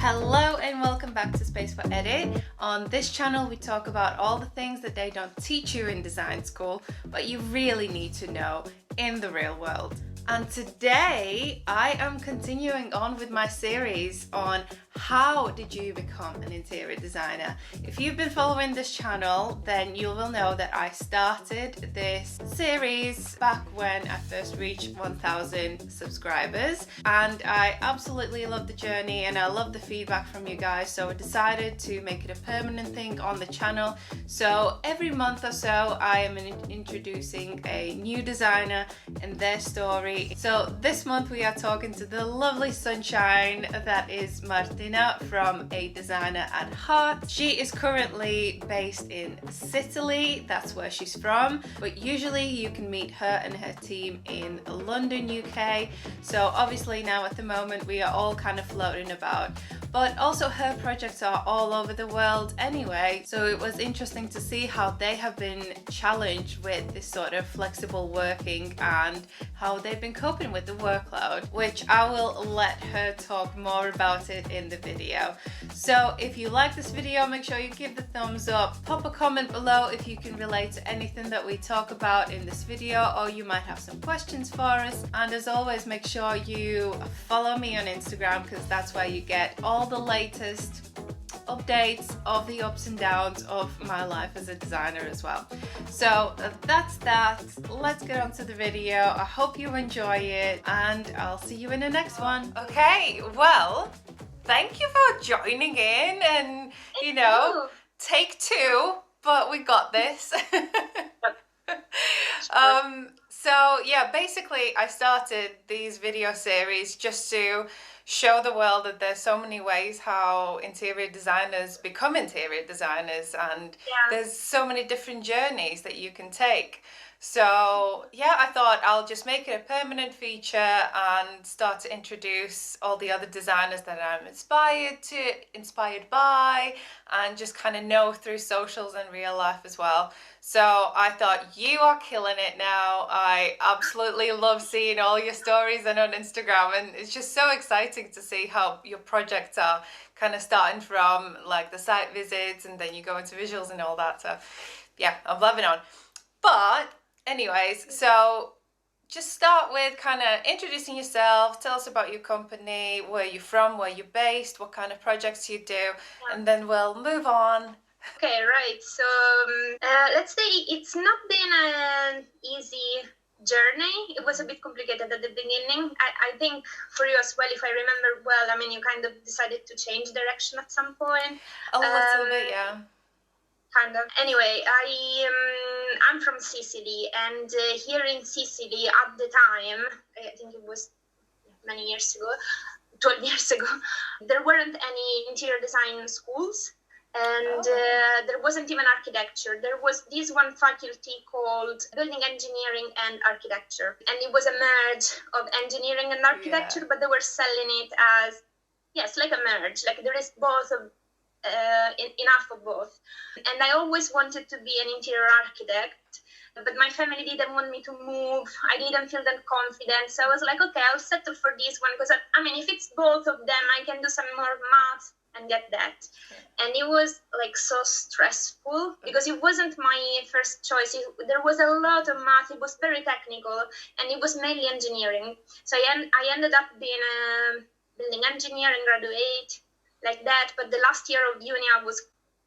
Hello and welcome back to Spaceforedit. On this channel we talk about all the things that they don't teach you in design school, but you really need to know in the real world. And today I am continuing on with my series on how did you become an interior designer. If you've been following this channel, then you will know that I started this series back when I first reached 1,000 subscribers, and I absolutely love the journey and I love the feedback from you guys, so I decided to make it a permanent thing on the channel. So every month or so I am introducing a new designer and their story. So this month we are talking to the lovely sunshine that is Martina from a.designer.at.heart. She is currently based in Sicily, that's where she's from, but usually you can meet her and her team in London, UK. So obviously now at the moment we are all kind of floating about, but also her projects are all over the world anyway. So it was interesting to see how they have been challenged with this sort of flexible working and how they've been coping with the workload, which I will let her talk more about it in the video. So if you like this video, make sure you give the thumbs up, pop a comment below if you can relate to anything that we talk about in this video, or you might have some questions for us. And as always, make sure you follow me on Instagram, because that's where you get all the latest updates of the ups and downs of my life as a designer as well. So that's that. Let's get on to the video. I hope you enjoy it and I'll see you in the next one. Okay, well, thank you for joining in and, you know, take two, but we got this. So yeah, basically I started these video series just to show the world that there's so many ways how interior designers become interior designers, and there's so many different journeys that you can take. So yeah, I thought I'll just make it a permanent feature and start to introduce all the other designers that I'm inspired by, and just kind of know through socials and real life as well. So I thought, you are killing it now. I absolutely love seeing all your stories and on Instagram, and it's just so exciting to see how your projects are kind of starting from like the site visits and then you go into visuals and all that. So yeah, I'm loving on. But anyways, so just start with kind of introducing yourself. Tell us about your company, where you're from, where you're based, what kind of projects you do, and then we'll move on. Okay, right. So let's say it's not been an easy journey. It was a bit complicated at the beginning. I think for you as well, if I remember well, I mean, you kind of decided to change direction at some point. A little bit, yeah. Kind of. Anyway, I'm from Sicily, and here in Sicily at the time, I think it was many years ago, 12 years ago, there weren't any interior design schools, and there wasn't even architecture. There was this one faculty called building engineering and architecture, and it was a merge of engineering and architecture, but they were selling it as, yes, like a merge, like there is both of enough of both. And I always wanted to be an interior architect, but my family didn't want me to move. I didn't feel that confident, so I was like, okay, I'll settle for this one, because I mean, if it's both of them, I can do some more math and get that. And it was like so stressful because it wasn't my first choice. There was a lot of math. It was very technical, and it was mainly engineering. So I ended up being a building engineer and graduate like that. But the last year of uni, I was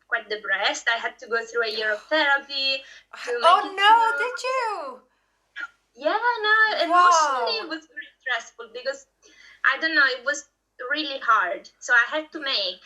quite depressed. I had to go through a year of therapy. Did you? Yeah, no, emotionally it was very stressful because, I don't know, it was really hard. So I had to make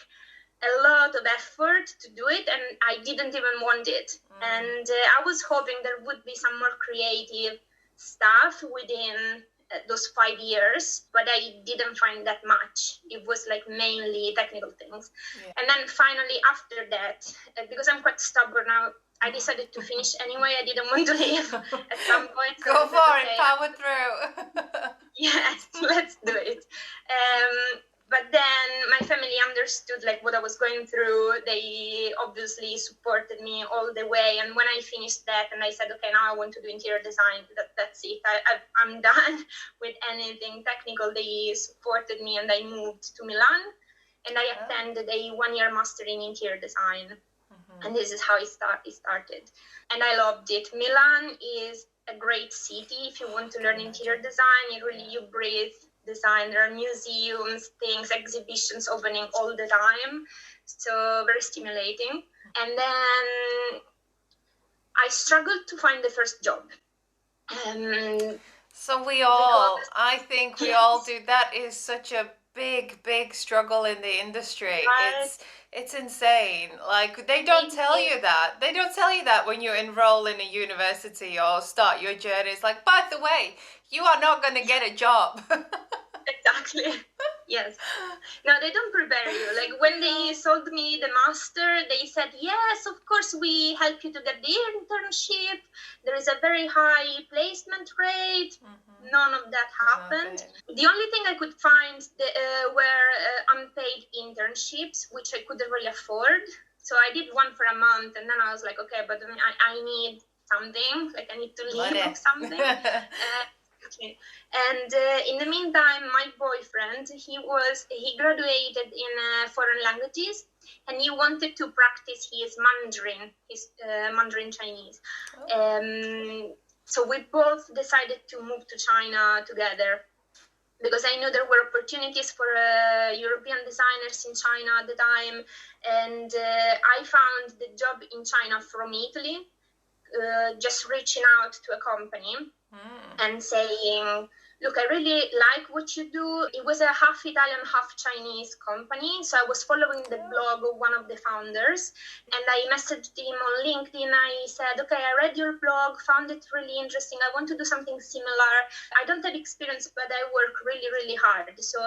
a lot of effort to do it, and I didn't even want it. And I was hoping there would be some more creative stuff within those 5 years, but I didn't find that much. It was like mainly technical things. And then finally after that, because I'm quite stubborn now, I decided to finish anyway. I didn't want to leave at some point. So Go for it, power through. Yes, let's do it. But then my family understood like what I was going through. They obviously supported me all the way. And when I finished that and I said, okay, now I want to do interior design, that's it. I'm done with anything technical. They supported me and I moved to Milan and I attended a 1-year master in interior design. And this is how it started. And I loved it. Milan is a great city if you want to learn interior design. You breathe design. There are museums, things, exhibitions opening all the time. So very stimulating. And then I struggled to find the first job. So I think we all do. That is such a big struggle in the industry. It's insane. Like, they don't tell you that. They don't tell you that when you enroll in a university or start your journey. It's like, by the way, you are not going to get a job. Exactly. Yes. No, they don't prepare you. Like, when they sold me the master, they said, yes, of course, we help you to get the internship. There is a very high placement rate. None of that happened. The only thing I could find were unpaid internships, which I couldn't really afford. So I did one for a month, and then I was like, okay, but I need something. Like, I need to live off something. And in the meantime, my boyfriend, he graduated in foreign languages, and he wanted to practice his Mandarin Chinese. So we both decided to move to China together, because I knew there were opportunities for European designers in China at the time, and I found the job in China from Italy, just reaching out to a company and saying, look, I really like what you do. It was a half Italian, half Chinese company. So I was following the blog of one of the founders, and I messaged him on LinkedIn. I said, okay, I read your blog, found it really interesting. I want to do something similar. I don't have experience, but I work really hard. So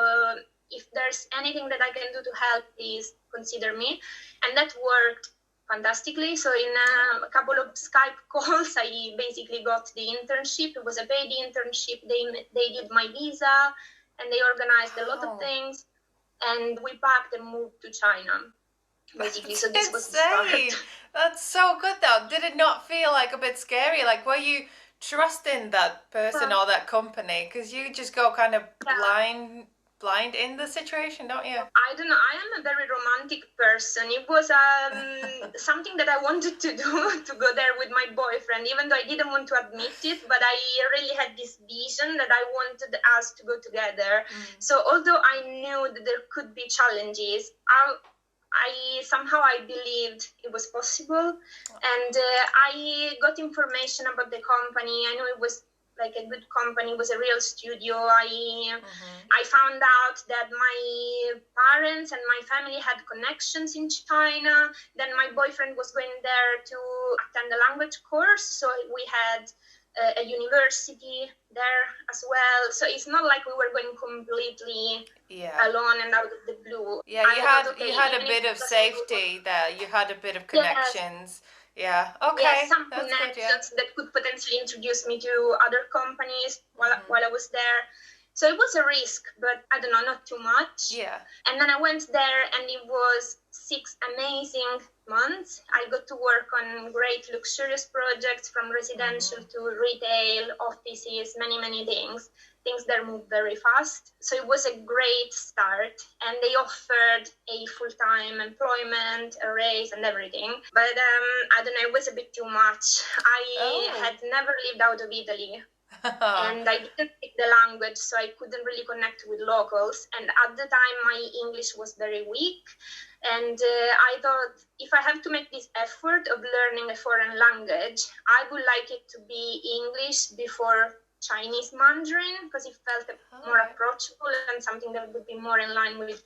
if there's anything that I can do to help, please consider me. And that worked fantastically. So in a couple of Skype calls, I basically got the internship. It was a paid internship. They did my visa, and they organized a lot of things, and we packed and moved to China, basically. So this was the start. That's so good, though. Did it not feel like a bit scary? Like, were you trusting that person or that company? Because you just go kind of blind in the situation, don't you? I don't know. I am a very romantic person. It was something that I wanted to do, to go there with my boyfriend, even though I didn't want to admit it, but I really had this vision that I wanted us to go together. So although I knew that there could be challenges, somehow I believed it was possible. And I got information about the company. I knew it was like a good company, was a real studio. I found out that my parents and my family had connections in China. Then my boyfriend was going there to attend a language course, so we had a university there as well. So it's not like we were going completely alone and out of the blue. Yeah, you had a bit of safety there. You had a bit of connections. Yeah, okay. Yeah, some connections that could potentially introduce me to other companies while I was there. So it was a risk, but I don't know, not too much. Yeah. And then I went there, and it was 6 amazing months. I got to work on great luxurious projects, from residential to retail, offices, many things that move very fast. So it was a great start, and they offered a full-time employment, a raise, and everything. But I don't know, it was a bit too much. I had never lived out of Italy. And I didn't speak the language, so I couldn't really connect with locals. And at the time, my English was very weak. And I thought, if I have to make this effort of learning a foreign language, I would like it to be English before Chinese Mandarin, because it felt more approachable and something that would be more in line with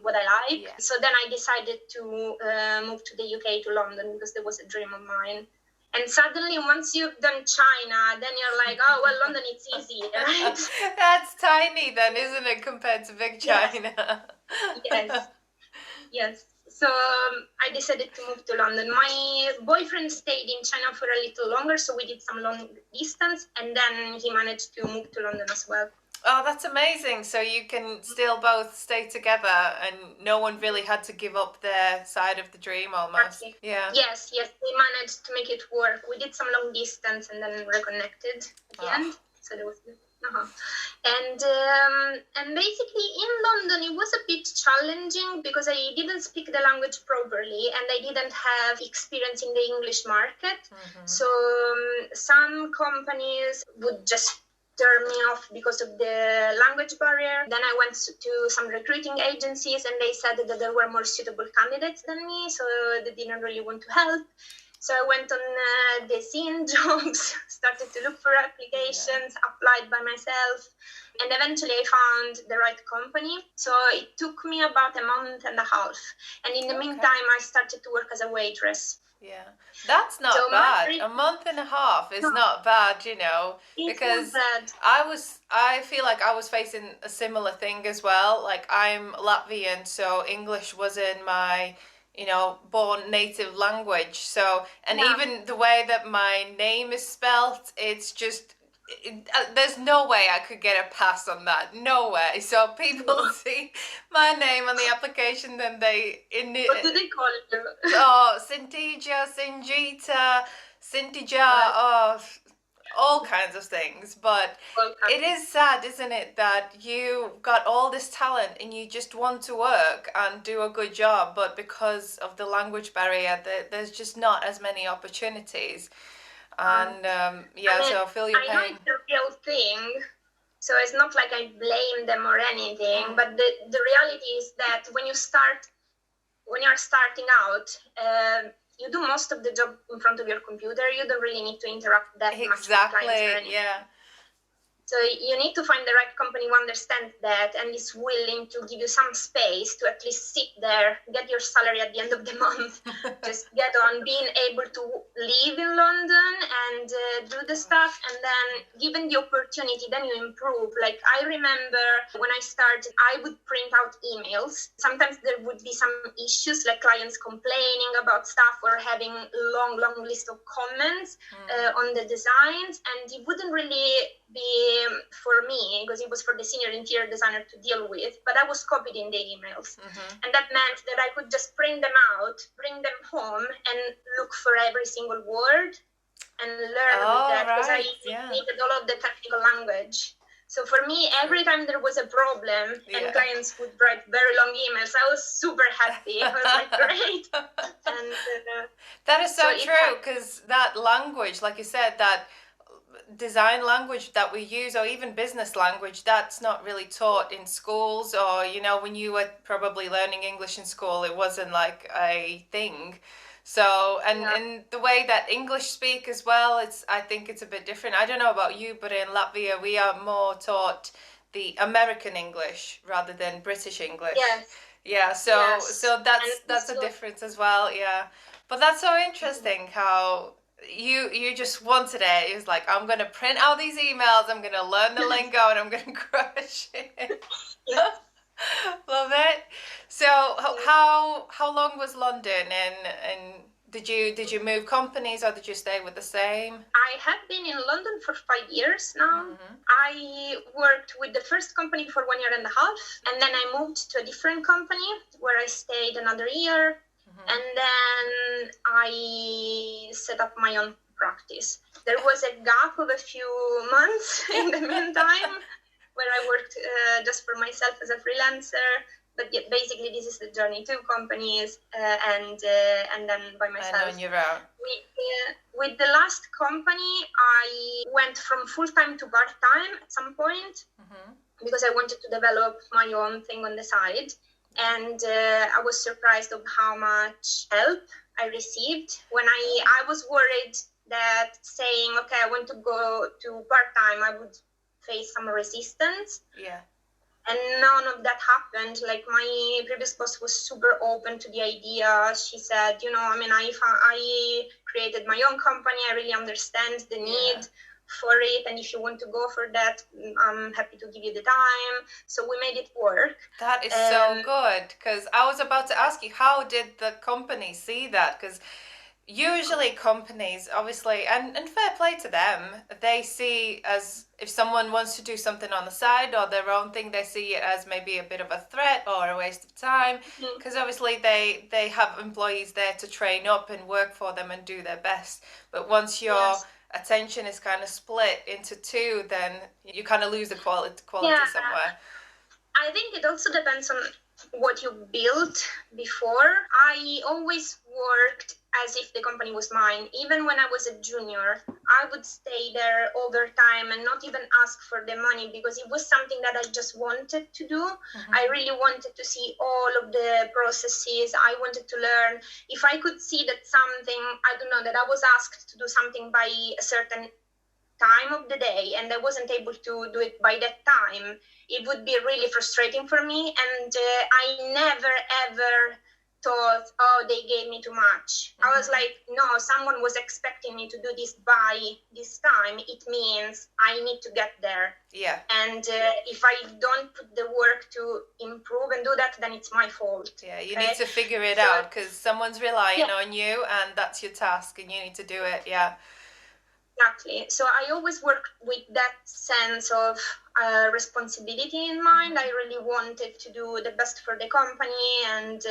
what I like. Yeah. So then I decided to move to the UK, to London, because there was a dream of mine. And suddenly, once you've done China, then you're like, oh, well, London, it's easy, right? That's tiny then, isn't it, compared to big China? Yes. So I decided to move to London. My boyfriend stayed in China for a little longer, so we did some long distance, and then he managed to move to London as well. Oh, that's amazing. So you can still both stay together, and no one really had to give up their side of the dream almost. Exactly. Yeah. Yes, we managed to make it work. We did some long distance and then reconnected at the end. So there was Uh-huh. And basically in London it was a bit challenging because I didn't speak the language properly and I didn't have experience in the English market. So some companies would just turn me off because of the language barrier. Then I went to some recruiting agencies and they said that there were more suitable candidates than me, so they didn't really want to help. So I went on the scene jobs, started to look for applications, applied by myself, and eventually I found the right company. So it took me about a month and a half. And in the meantime, I started to work as a waitress. Yeah, that's not bad. A month and a half is not bad, you know, because I feel like I was facing a similar thing as well. Like I'm Latvian, so English wasn't my, you know, born native language. So, and even the way that my name is spelt, it's just, there's no way I could get a pass on that. No way. So people see my name on the application, then what do they call it? Oh, Sintija, Sinjita, Sintija, all kinds of things. But it is sad, isn't it, that you got all this talent and you just want to work and do a good job, but because of the language barrier, there's just not as many opportunities. And so I feel your pain. I know it's a real thing, so it's not like I blame them or anything, but the reality is that when you're starting out, you do most of the job in front of your computer. You don't really need to interact that much with clients or anything. So you need to find the right company who understands that and is willing to give you some space to at least sit there, get your salary at the end of the month, just get on, being able to live in London and do the stuff. And then given the opportunity, then you improve. Like I remember when I started, I would print out emails. Sometimes there would be some issues, like clients complaining about stuff or having long list of comments on the designs. And it wouldn't really be for me, because it was for the senior interior designer to deal with, but I was copied in the emails. And that meant that I could just print them out, bring them home, and look for every single word and learn with that, because I needed all of the technical language. So for me, every time there was a problem and clients would write very long emails, I was super happy. I was like, great. And that is so true, because that language, like you said, that design language that we use, or even business language, that's not really taught in schools, or you know, when you were probably learning English in school, it wasn't like a thing. So and the way that English speak as well, I think it's a bit different. I don't know about you, but in Latvia we are more taught the American English rather than British English. So that's a difference as well. But that's so interesting how you just wanted it. It was like, I'm going to print out these emails, I'm going to learn the lingo, and I'm going to crush it. Love it. So how long was London, and did you move companies, or did you stay with the same? I have been in London for 5 years now. I worked with the first company for 1 year and a half, and then I moved to a different company where I stayed another year. And then I set up my own practice. There was a gap of a few months in the meantime where I worked just for myself as a freelancer. But basically, this is the journey: 2 companies and then by myself. And on your own. With the last company, I went from full-time to part-time at some point because I wanted to develop my own thing on the side. And I was surprised of how much help I received. When I was worried that saying, okay, I want to go to part-time, I would face some resistance. And none of that happened. Like, my previous boss was super open to the idea. She said, you know, I mean, I created my own company. I really understand the need for it, and if you want to go for that, I'm happy to give you the time. So we made it work. That is so good, because I was about to ask you, how did the company see that? Because usually companies, obviously, and fair play to them, they see as if someone wants to do something on the side or their own thing, they see it as maybe a bit of a threat or a waste of time, because obviously they have employees there to train up and work for them and do their best. But once you're attention is kind of split into two, then you kind of lose the quality Yeah, somewhere. I think it also depends on what you built before. I always worked as if the company was mine. Even when I was a junior, I would stay there over time and not even ask for the money because it was something that I just wanted to do. I really wanted to see all of the processes. I wanted to learn. If I could see that something, I don't know, that I was asked to do something by a certain time of the day and I wasn't able to do it by that time, it would be really frustrating for me. And I never ever thought, oh, they gave me too much. I was like, no, someone was expecting me to do this by this time. It means I need to get there. Yeah. And if I don't put the work to improve and do that, then it's my fault. Yeah, you need to figure it out because someone's relying on you and that's your task and you need to do it. Yeah. Exactly. So I always worked with that sense of responsibility in mind. I really wanted to do the best for the company, and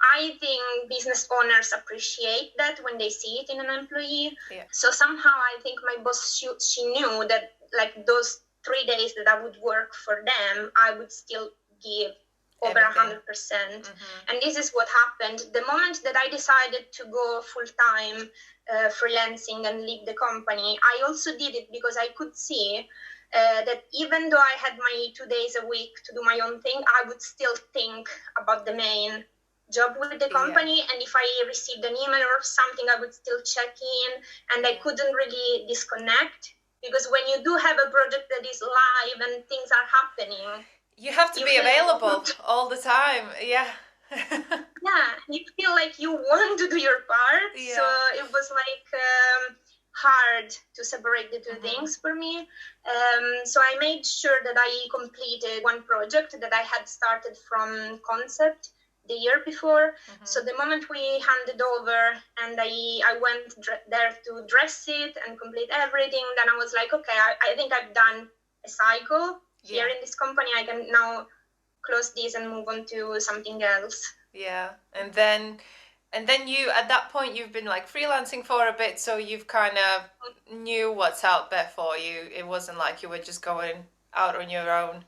I think business owners appreciate that when they see it in an employee. Yeah. So somehow I think my boss, she knew that like those 3 days that I would work for them, I would still give over 100%. And this is what happened. The moment that I decided to go full-time freelancing and leave the company, I also did it because I could see that even though I had my 2 days a week to do my own thing, I would still think about the main job with the company. And if I received an email or something, I would still check in, and I couldn't really disconnect, because when you do have a project that is live and things are happening, you have to be available all the time. Yeah. Yeah, you feel like you want to do your part. Yeah. So it was like hard to separate the two things for me. So I made sure that I completed one project that I had started from concept the year before. So the moment we handed over and I went there to dress it and complete everything, then I was like, okay, I think I've done a cycle here in this company. I can now close this and move on to something else. Yeah. And then you, at that point, you've been like freelancing for a bit, so you've kind of knew what's out there for you. It wasn't like you were just going out on your own.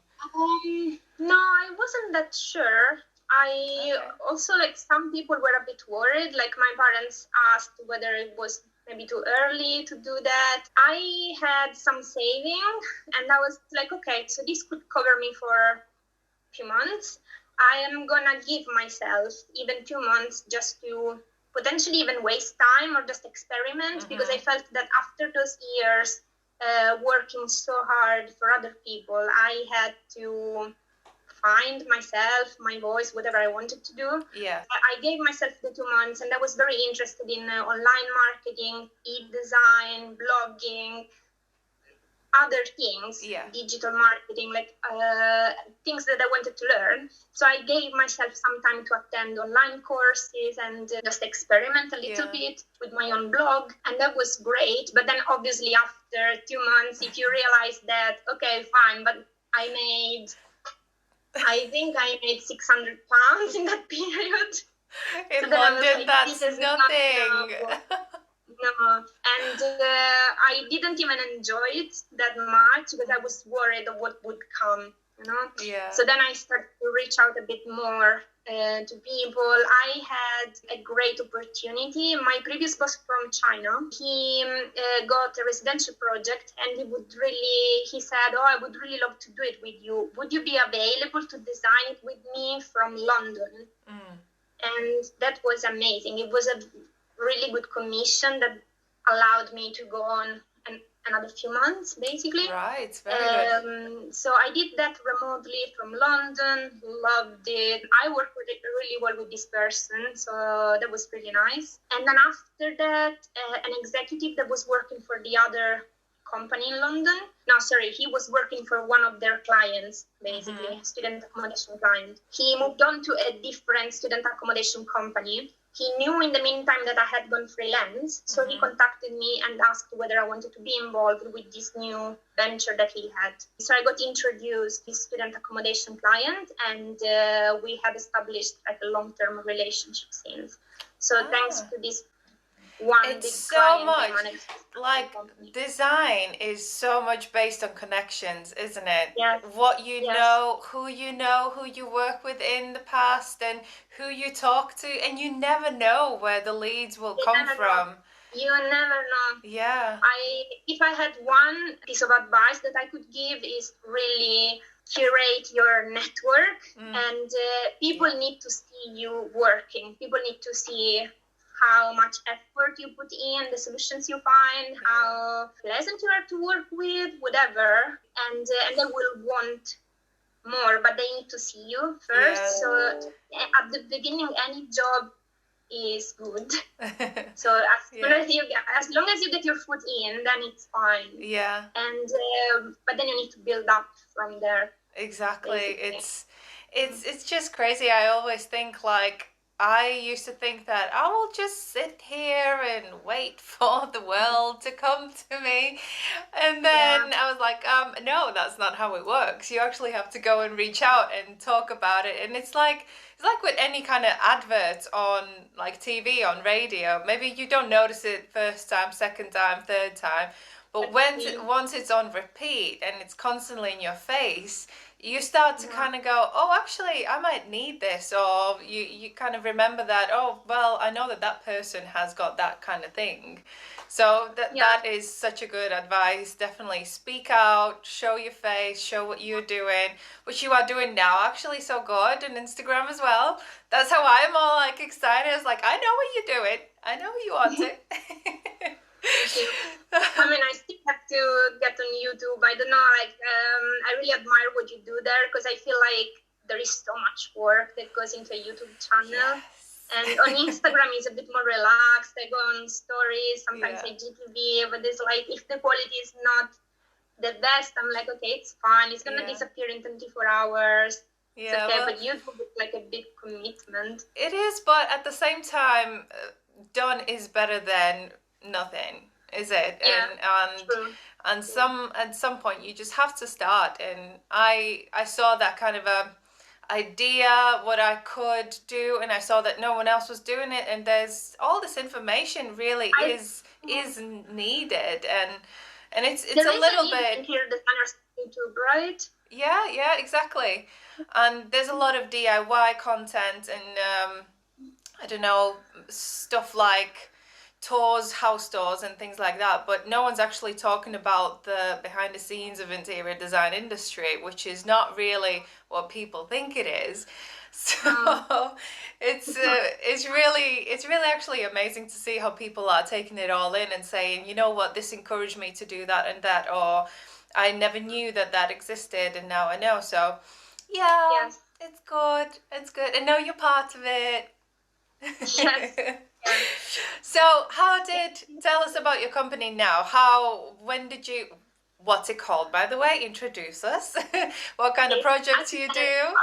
No, I wasn't that sure. I also, like, some people were a bit worried. Like, my parents asked whether it was maybe too early to do that. I had some saving, and I was like, okay, so this could cover me for a few months. I am gonna give myself even 2 months just to potentially even waste time or just experiment, because I felt that after those years working so hard for other people, I had to find myself, my voice, whatever I wanted to do. Yeah. I gave myself the 2 months, and I was very interested in online marketing, e-design, blogging, other things, digital marketing, like things that I wanted to learn. So I gave myself some time to attend online courses and just experiment a little bit with my own blog. And that was great. But then obviously after 2 months, if you realize that, okay, fine, but I think I made £600 in that period. In London, that's nothing. No, and I didn't even enjoy it that much because I was worried of what would come, you know? Yeah. So then I started to reach out a bit more to people. I had a great opportunity. My previous boss from China, he got a residential project, and he said, oh, I would really love to do it with you. Would you be available to design it with me from London? And that was amazing. It was a really good commission that allowed me to go on another few months, basically. Right, very good. So I did that remotely from London, loved it. I worked really well with this person, so that was really nice. And then after that, an executive that was working for the other company in London, he was working for one of their clients, basically, student accommodation client. He moved on to a different student accommodation company. He knew in the meantime that I had gone freelance, so he contacted me and asked whether I wanted to be involved with this new venture that he had. So I got introduced to this student accommodation client, and we have established like a long-term relationship since. So thanks to this one It's big so client much and manage the like company. design is so much based on connections, isn't it? Yes, What you yes. know, who you work with in the past, and who you talk to, and you never know where the leads will You come never know. from. You never know. Yeah. If I had one piece of advice that I could give is really curate your network, and people need to see you working. People need to see how much effort you put in, the solutions you find, how pleasant you are to work with, whatever, and they will want more, but they need to see you first. Yeah. So at the beginning, any job is good. So as long as you get your foot in, then it's fine. Yeah. And but then you need to build up from there. Exactly. Basically. It's just crazy. I always think like I used to think that I will just sit here and wait for the world to come to me. And then I was like, no, that's not how it works. You actually have to go and reach out and talk about it. And it's like with any kind of advert on like TV, on radio. Maybe you don't notice it first time, second time, third time. But once it's on repeat and it's constantly in your face, you start to kind of go, oh, actually, I might need this. Or you kind of remember that, oh, well, I know that person has got that kind of thing. So that is such a good advice. Definitely speak out, show your face, show what you're doing, which you are doing now actually so good on Instagram as well. That's how I'm all like excited. It's like, I know what you're doing. I know what you want it. I mean, I still have to get on YouTube. I don't know, like, I really admire what you do there because I feel like there is so much work that goes into a YouTube channel. Yes. And on Instagram, it's a bit more relaxed. I go on stories, sometimes I GTV, but it's like, if the quality is not the best, I'm like, okay, it's fine. It's going to disappear in 24 hours. Yeah, it's okay, well, but YouTube is like a big commitment. It is, but at the same time, done is better than nothing, is it? Yeah, and true. and at some point you just have to start. And I saw that kind of a idea what I could do, and I saw that no one else was doing it, and there's all this information really is needed, and it's there a little is bit interior designers on YouTube, right? yeah, exactly. And there's a lot of DIY content and I don't know, stuff like tours, house tours and things like that, but no one's actually talking about the behind the scenes of interior design industry, which is not really what people think it is. So it's really actually amazing to see how people are taking it all in and saying, you know what, this encouraged me to do that and that, or I never knew that existed and now I know. So Yes. it's good. It's good. And know you're part of it. Yes. So tell us about your company now. What's it called, by the way? Introduce us. What kind of projects you do?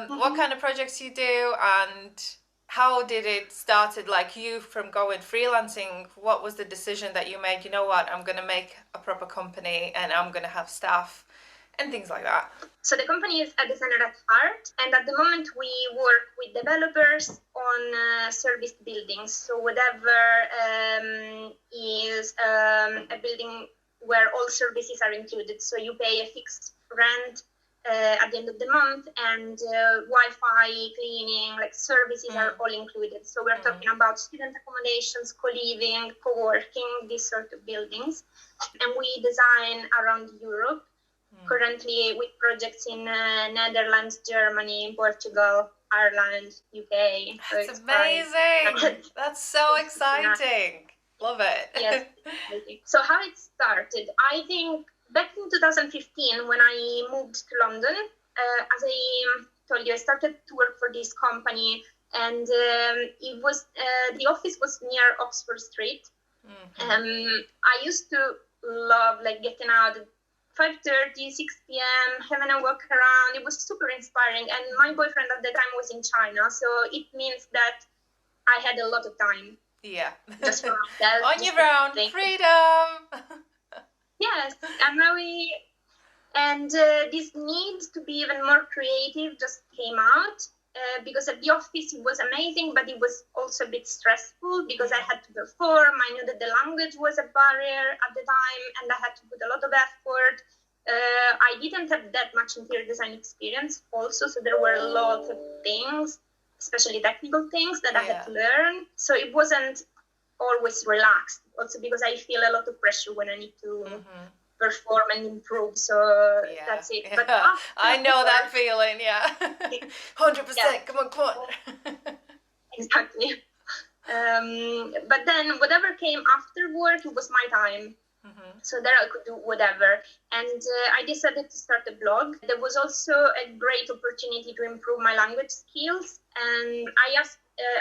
What kind of projects you do, and how did it started, like you from going freelancing? What was the decision that you made? You know what, I'm going to make a proper company and I'm going to have staff and things like that. So the company is a.designer.at.heart, and at the moment we work with developers on serviced buildings. So whatever is a building where all services are included. So you pay a fixed rent at the end of the month, and Wi-Fi, cleaning, like services are all included. So we're talking about student accommodations, co-living, co-working, these sort of buildings. And we design around Europe. Currently with projects in Netherlands, Germany, Portugal, Ireland, UK. So That's amazing. That's so exciting. Love it. Yes. So how it started, I think back in 2015 when I moved to London, as I told you, I started to work for this company, and it was the office was near Oxford Street. I used to love like getting out at 5:30, 6 p.m., having a walk around. It was super inspiring. And my boyfriend at the time was in China, so it means that I had a lot of time. Yeah. Just for myself. On your own. Freedom. Yes. And this need to be even more creative just came out. because at the office it was amazing, but it was also a bit stressful because I had to perform. I knew that the language was a barrier at the time, and I had to put a lot of effort. I didn't have that much interior design experience also, so there were a lot of things, especially technical things that I had to learn. So it wasn't always relaxed, also because I feel a lot of pressure when I need to perform and improve. So that's it. But I know that feeling, 100%. Come on. Exactly. But then whatever came after work, it was my time. So there I could do whatever. And I decided to start a blog. There was also a great opportunity to improve my language skills. And I asked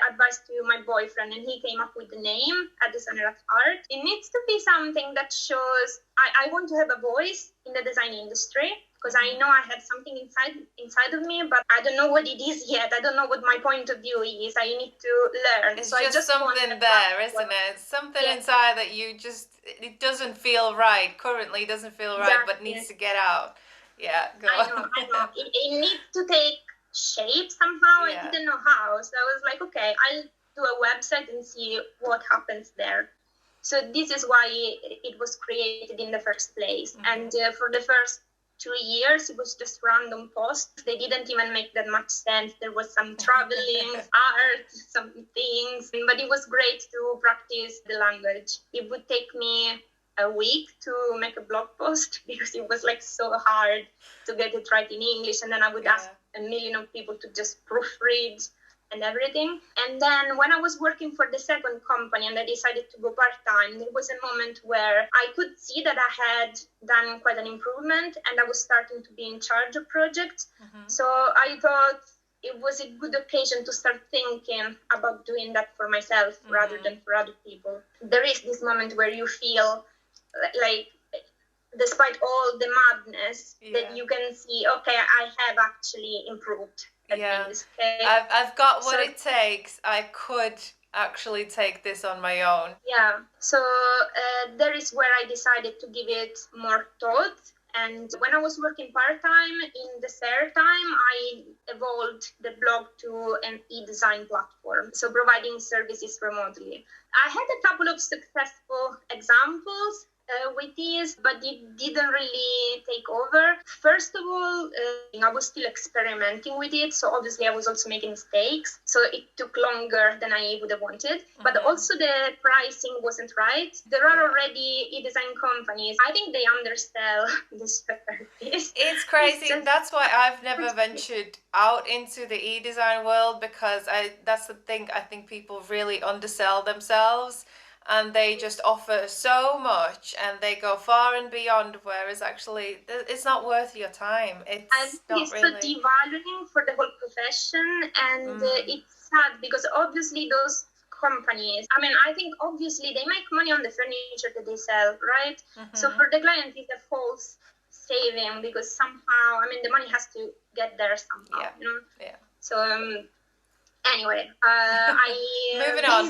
advice to my boyfriend, and he came up with the name, a.designer.at.heart. It needs to be something that shows I want to have a voice in the design industry, because I know I have something inside of me, but I don't know what it is yet. I don't know what my point of view is. I need to learn. It's so just something there, isn't it? Something inside that you just, it doesn't feel right, currently doesn't feel right, but needs to get out. Yeah, go on. I know. It needs to take shape somehow. I didn't know how. So I was like, okay, I'll do a website and see what happens there. So this is why it was created in the first place. And for the first 2 years, it was just random posts. They didn't even make that much sense. There was some traveling, art, some things, but it was great to practice the language. It would take me a week to make a blog post because it was like so hard to get it right in English. And then I would ask a million of people to just proofread and everything. And then when I was working for the second company and I decided to go part-time, there was a moment where I could see that I had done quite an improvement and I was starting to be in charge of projects. So I thought it was a good occasion to start thinking about doing that for myself rather than for other people. There is this moment where you feel like, despite all the madness, that you can see, okay, I have actually improved. I've got what it takes. I could actually take this on my own. So there is where I decided to give it more thought. And when I was working part-time, in the spare time, I evolved the blog to an e-design platform, so providing services remotely. I had a couple of successful examples with this, but it didn't really take over. First of all, I was still experimenting with it, so obviously I was also making mistakes, so it took longer than I would have wanted. But also the pricing wasn't right. There are already e-design companies. I think they undersell the service. It's crazy. That's why I've never ventured out into the e-design world, because that's the thing. I think people really undersell themselves. And they just offer so much and they go far and beyond, whereas actually it's not worth your time. It's so devaluing for the whole profession, and it's sad because obviously those companies, I mean, I think obviously they make money on the furniture that they sell, right? So for the client it's a false saving because somehow, I mean, the money has to get there somehow, you know? So anyway, moving on.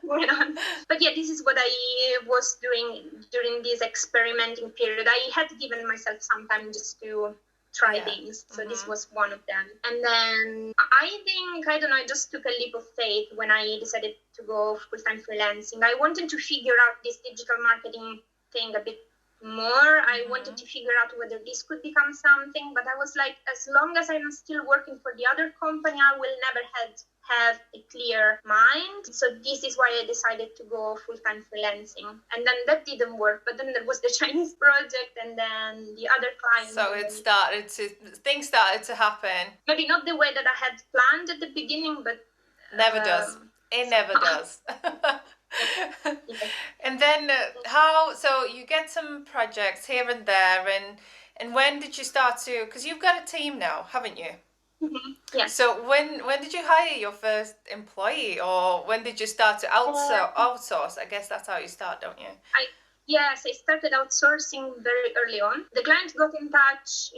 Moving on. But this is what I was doing during this experimenting period. I had given myself some time just to try things. So this was one of them. And then I think, I don't know, I just took a leap of faith when I decided to go full-time freelancing. I wanted to figure out this digital marketing thing a bit more. I wanted to figure out whether this could become something, but I was like, as long as I'm still working for the other company, I will never have a clear mind. So this is why I decided to go full-time freelancing. And then that didn't work, but then there was the Chinese project and then the other client. So things started to happen. Maybe not the way that I had planned at the beginning, but never does. It never does. And then so you get some projects here and there, and when did you start to, because you've got a team now, haven't you? Yes. So when did you hire your first employee, or when did you start to outsource? I guess that's how you start, don't you? Yes, I started outsourcing very early on. The client got in touch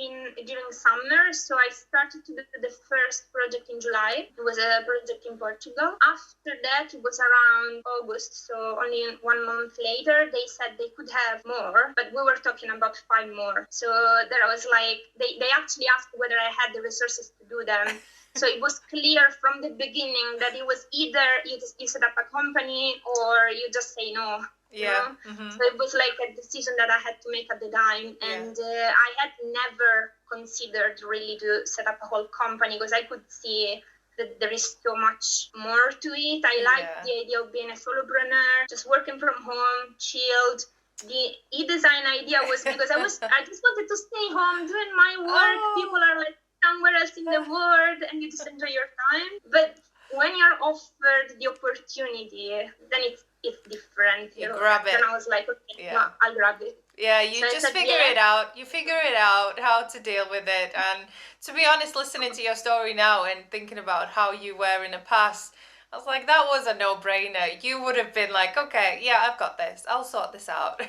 during summer, so I started to do the first project in July. It was a project in Portugal. After that, it was around August, so only 1 month later, they said they could have more, but we were talking about 5 more. So there I was like, they actually asked whether I had the resources to do them. So it was clear from the beginning that it was either you set up a company or you just say no. Yeah. You know? Mm-hmm. So it was like a decision that I had to make at the time. Yeah. And I had never considered really to set up a whole company because I could see that there is so much more to it. I liked the idea of being a solopreneur, just working from home, chilled. The e-design idea was because I just wanted to stay home doing my work. People are like somewhere else in the world and you just enjoy your time. But when you're offered the opportunity, then it's different. You grab it. Then I was like, okay, no, I'll grab it. Yeah, you so just figure it out. You figure it out how to deal with it. And to be honest, listening to your story now and thinking about how you were in the past, I was like, that was a no-brainer. You would have been like, okay, yeah, I've got this. I'll sort this out.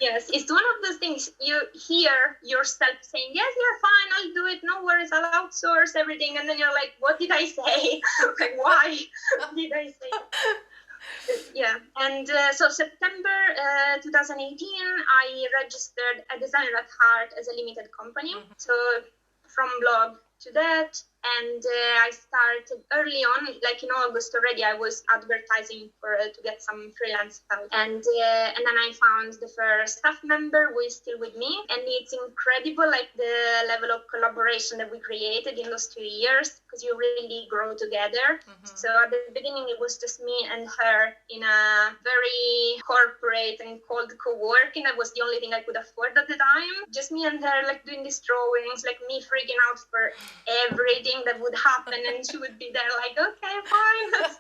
Yes, it's one of those things you hear yourself saying, yes, you're fine, I'll do it, no worries, I'll outsource everything. And then you're like, what did I say? Like, why did I say it? Yeah, and so September 2018, I registered a.designer.at.heart as a limited company. Mm-hmm. So from blog to that, and I started early on, like in August already. I was advertising to get some freelance help, and then I found the first staff member who is still with me, and it's incredible, like the level of collaboration that we created in those 2 years, because you really grow together. Mm-hmm. So at the beginning, it was just me and her in a very corporate and cold co-working. That was the only thing I could afford at the time. Just me and her, like doing these drawings, like me freaking out for everything that would happen, and she would be there like, okay, fine, let's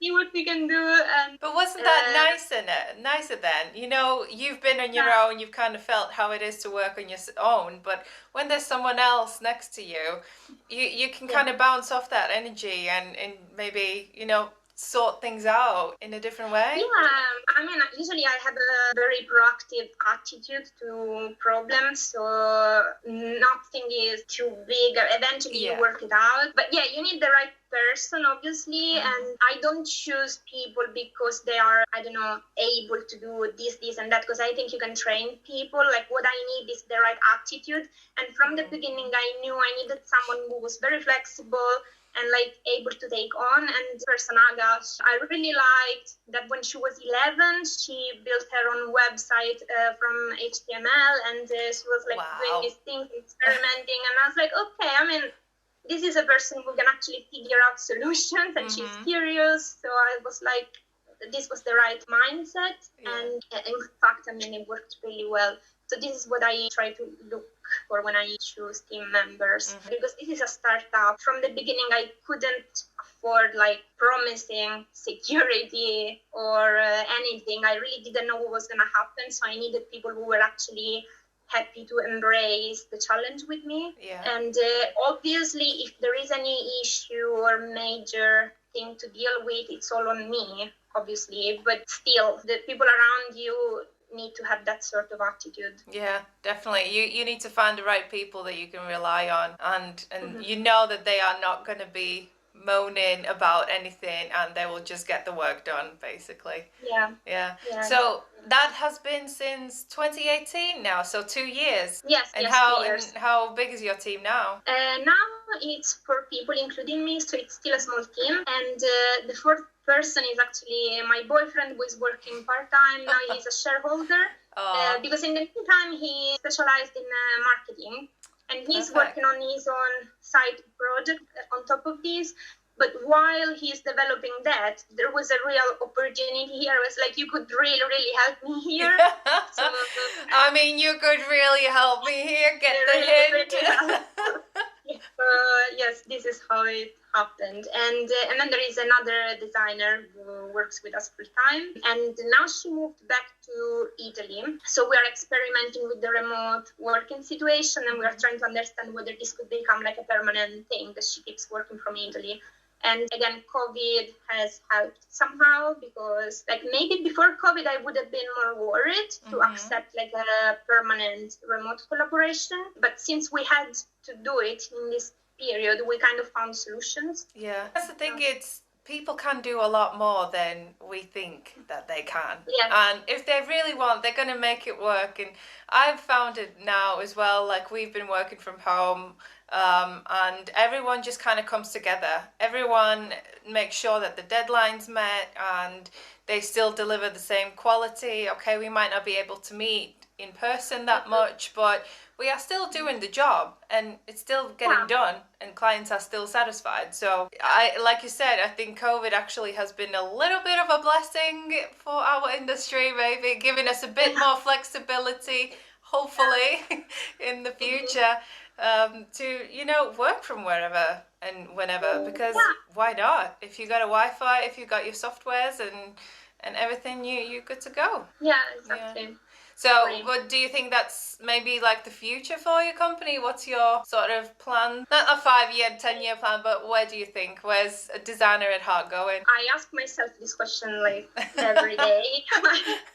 see what we can do. But wasn't that nicer then? You know, you've been on your own, you've kind of felt how it is to work on your own, but when there's someone else next to you, you can kind of bounce off that energy and maybe, you know, sort things out in a different way? Yeah, I mean, usually I have a very proactive attitude to problems, so nothing is too big. Eventually you work it out. But yeah, you need the right person, obviously, and I don't choose people because they are, I don't know, able to do this and that, because I think you can train people. Like, what I need is the right attitude, and from the beginning I knew I needed someone who was very flexible and like able to take on. And person Aga, I really liked that when she was 11, she built her own website from HTML, and she was like doing these things, experimenting, and I was like, okay, I mean, this is a person who can actually figure out solutions, and she's curious. So I was like, this was the right mindset, and in fact, I mean, it worked really well. So this is what I try to look for when I choose team members, because this is a startup. From the beginning, I couldn't afford like promising security or anything. I really didn't know what was going to happen, so I needed people who were actually happy to embrace the challenge with me. And obviously, if there is any issue or major thing to deal with, it's all on me, obviously, but still, the people around you need to have that sort of attitude. Yeah, definitely. You need to find the right people that you can rely on, and you know that they are not going to be moaning about anything, and they will just get the work done, basically. Yeah. So that has been since 2018 now, so 2 years. Yes. And 2 years. And how big is your team now? Now it's 4 people, including me, so it's still a small team. And the fourth person is actually my boyfriend, who is working part-time. Now he's a shareholder. Because in the meantime, he specialized in marketing. And he's working on his own side project on top of this. But while he's developing that, there was a real opportunity here. It was like, you could really, really help me here. So, I mean, you could really help me here, get the hint. Yes, this is how it happened. And then there is another designer who works with us full time, and now she moved back to Italy. So we are experimenting with the remote working situation, and we are trying to understand whether this could become like a permanent thing, that she keeps working from Italy. And again, COVID has helped somehow, because like maybe before COVID, I would have been more worried to accept like a permanent remote collaboration. But since we had to do it in this period, we kind of found solutions. Yeah, that's the thing. It's people can do a lot more than we think that they can. Yeah. And if they really want, they're going to make it work. And I've found it now as well, like we've been working from home, and everyone just kind of comes together. Everyone makes sure that the deadline's met and they still deliver the same quality. Okay, we might not be able to meet in person that much, but we are still doing the job and it's still getting done and clients are still satisfied. So like you said, I think COVID actually has been a little bit of a blessing for our industry, maybe giving us a bit more flexibility, hopefully, in the future, to, you know, work from wherever and whenever, because why not? If you got a Wi-Fi, if you got your softwares and everything, you're good to go. Yeah, exactly. Yeah. So, what do you think that's maybe like the future for your company? What's your sort of plan? Not a 5-year, 10-year plan, but where do you think? Where's a designer at heart going? I ask myself this question like every day.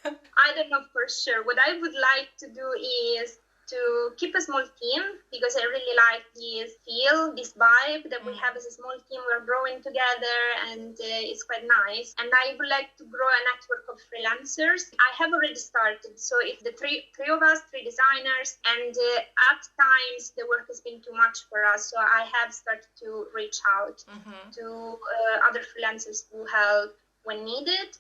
I don't know for sure. What I would like to do is to keep a small team, because I really like this feel, this vibe that we have as a small team. We're growing together and it's quite nice. And I would like to grow a network of freelancers. I have already started. So if the three of us, 3 designers, and at times the work has been too much for us. So I have started to reach out to other freelancers to help when needed.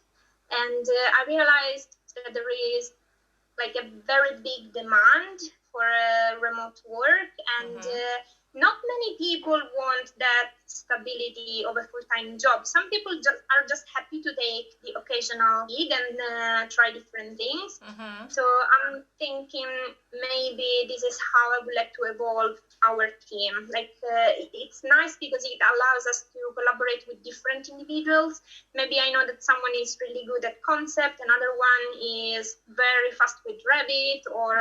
And I realized that there is like a very big demand for remote work, and not many people want that stability of a full-time job. Some people are just happy to take the occasional gig and try different things. So I'm thinking maybe this is how I would like to evolve our team. Like it's nice because it allows us to collaborate with different individuals. Maybe I know that someone is really good at concept, another one is very fast with Revit or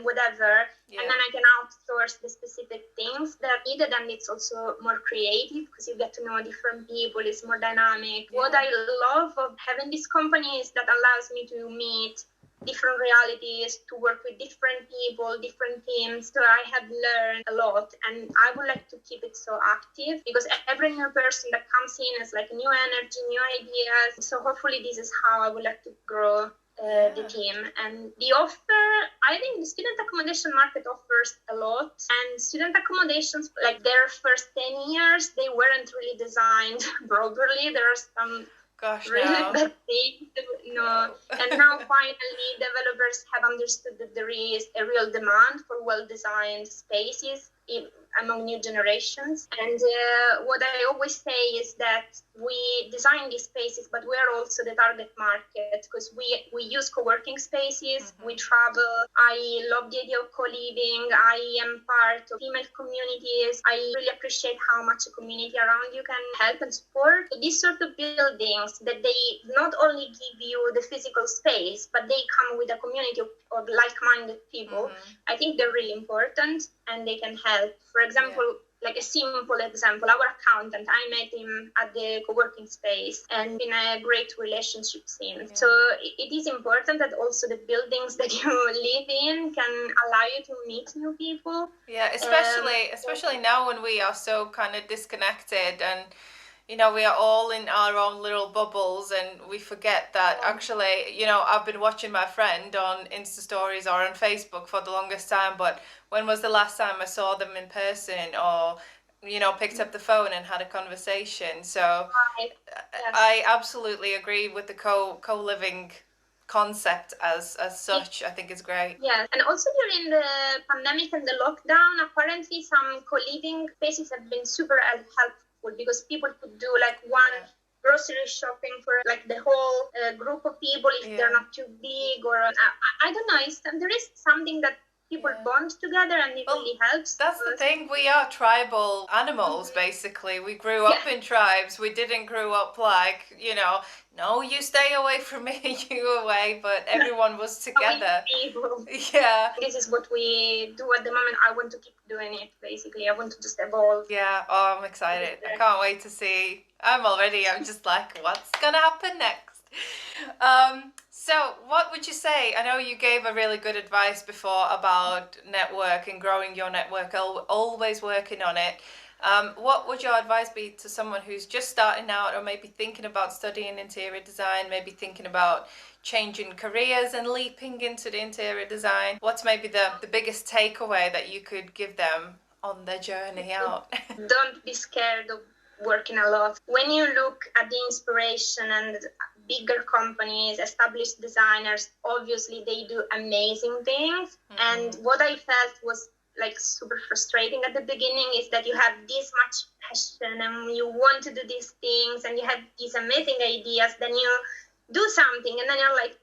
whatever. And then I can outsource the specific things that are needed, and it's also more creative because you get to know different people, it's more dynamic. What I love of having this company is that allows me to meet different realities, to work with different people, different teams. So I have learned a lot, and I would like to keep it so active because every new person that comes in is like new energy, new ideas. So hopefully this is how I would like to grow the team. And the offer, I think the student accommodation market offers a lot, and student accommodations, like their first 10 years, they weren't really designed properly. There are some really bad things, and now finally developers have understood that there is a real demand for well-designed spaces among new generations. And what I always say is that we design these spaces, but we are also the target market because we use co-working spaces, we travel. I love the idea of co-living. I am part of female communities. I really appreciate how much a community around you can help and support. So these sort of buildings that they not only give you the physical space, but they come with a community of like-minded people. I think they're really important and they can help. For example, like a simple example, our accountant, I met him at the co-working space and been a great relationship since. So it is important that also the buildings that you live in can allow you to meet new people. Yeah, especially now when we are so kind of disconnected and you know, we are all in our own little bubbles and we forget that actually, you know, I've been watching my friend on Insta stories or on Facebook for the longest time, but when was the last time I saw them in person or, you know, picked up the phone and had a conversation? So I absolutely agree with the co-living concept as such. I think it's great. Yes, and also during the pandemic and the lockdown, apparently some co-living spaces have been super helpful because people could do like one grocery shopping for like the whole group of people if they're not too big, or I don't know, there is something that people bond together, and it really helps. That's the thing. We are tribal animals, basically. We grew up in tribes. We didn't grow up like, no, you stay away from me, you away, but everyone was together. Yeah. This is what we do at the moment. I want to keep doing it, basically. I want to just evolve. Yeah. Oh, I'm excited. I can't wait to see. I'm just like, what's gonna happen next? So what would you say? I know you gave a really good advice before about network and growing your network, always working on it. What would your advice be to someone who's just starting out, or maybe thinking about studying interior design, maybe thinking about changing careers and leaping into the interior design? What's maybe the biggest takeaway that you could give them on their journey out? Don't be scared of working a lot. When you look at the inspiration and bigger companies, established designers, obviously they do amazing things. And what I felt was like super frustrating at the beginning is that you have this much passion and you want to do these things and you have these amazing ideas, then you do something and then you're like,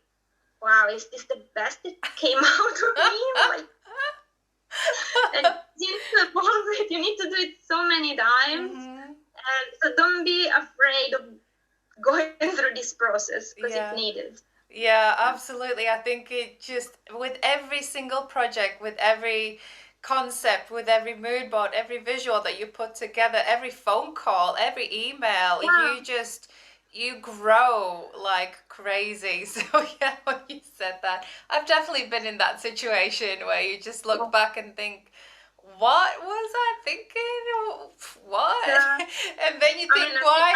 wow, is this the best that came out of me? And you need to evolve it, you need to do it so many times. And so don't be afraid of going through this process, because it's needed. Yeah, absolutely. I think it just, with every single project, with every concept, with every mood board, every visual that you put together, every phone call, every email, you grow like crazy. So yeah, when you said that, I've definitely been in that situation where you just look back and think, what was I thinking? What? And then you think, why?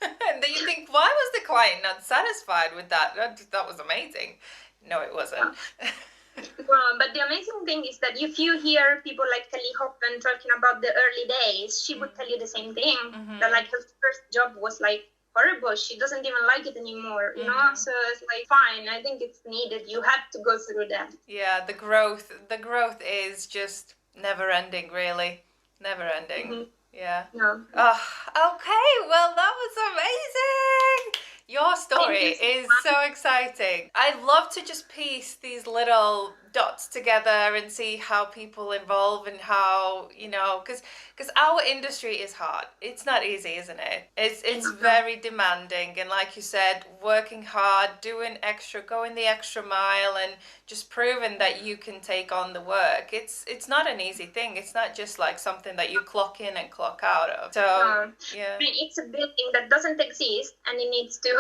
And then you think, why was the client not satisfied with that? That was amazing. No, it wasn't. Well, but the amazing thing is that if you hear people like Kelly Hoppen talking about the early days, she would tell you the same thing. That like her first job was like horrible. She doesn't even like it anymore, you know? So it's like, fine, I think it's needed. You have to go through that. Yeah, the growth is just never ending, really. Never ending. Yeah. No. Oh, okay, well, that was amazing. Your story is so exciting. I'd love to just piece these little dots together and see how people evolve and how, because our industry is hard. It's not easy, isn't it? It's very demanding, and like you said, working hard, doing extra, going the extra mile, and just proving that you can take on the work. It's not an easy thing. It's not just like something that you clock in and clock out of. So yeah, I mean, it's a building that doesn't exist and it needs to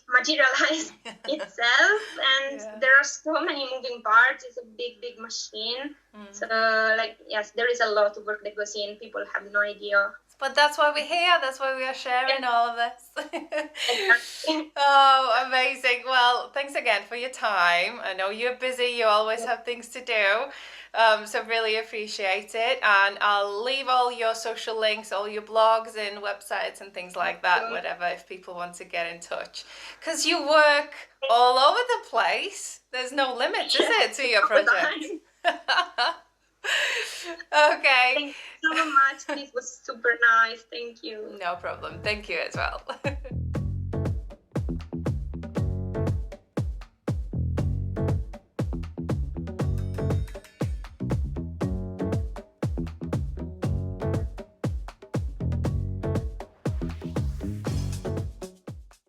materialize itself, and there are so many moving parts. It's a big machine. So like, yes, there is a lot of work that goes in. People have no idea. But that's why we're here. That's why we are sharing all of this. Oh, amazing. Well, thanks again for your time. I know you're busy. You always have things to do. So really appreciate it. And I'll leave all your social links, all your blogs and websites and things like that, whatever, if people want to get in touch. Because you work all over the place. There's no limit, is it, to your project? Okay. Thank you so much. This was super nice. Thank you. No problem. Thank you as well.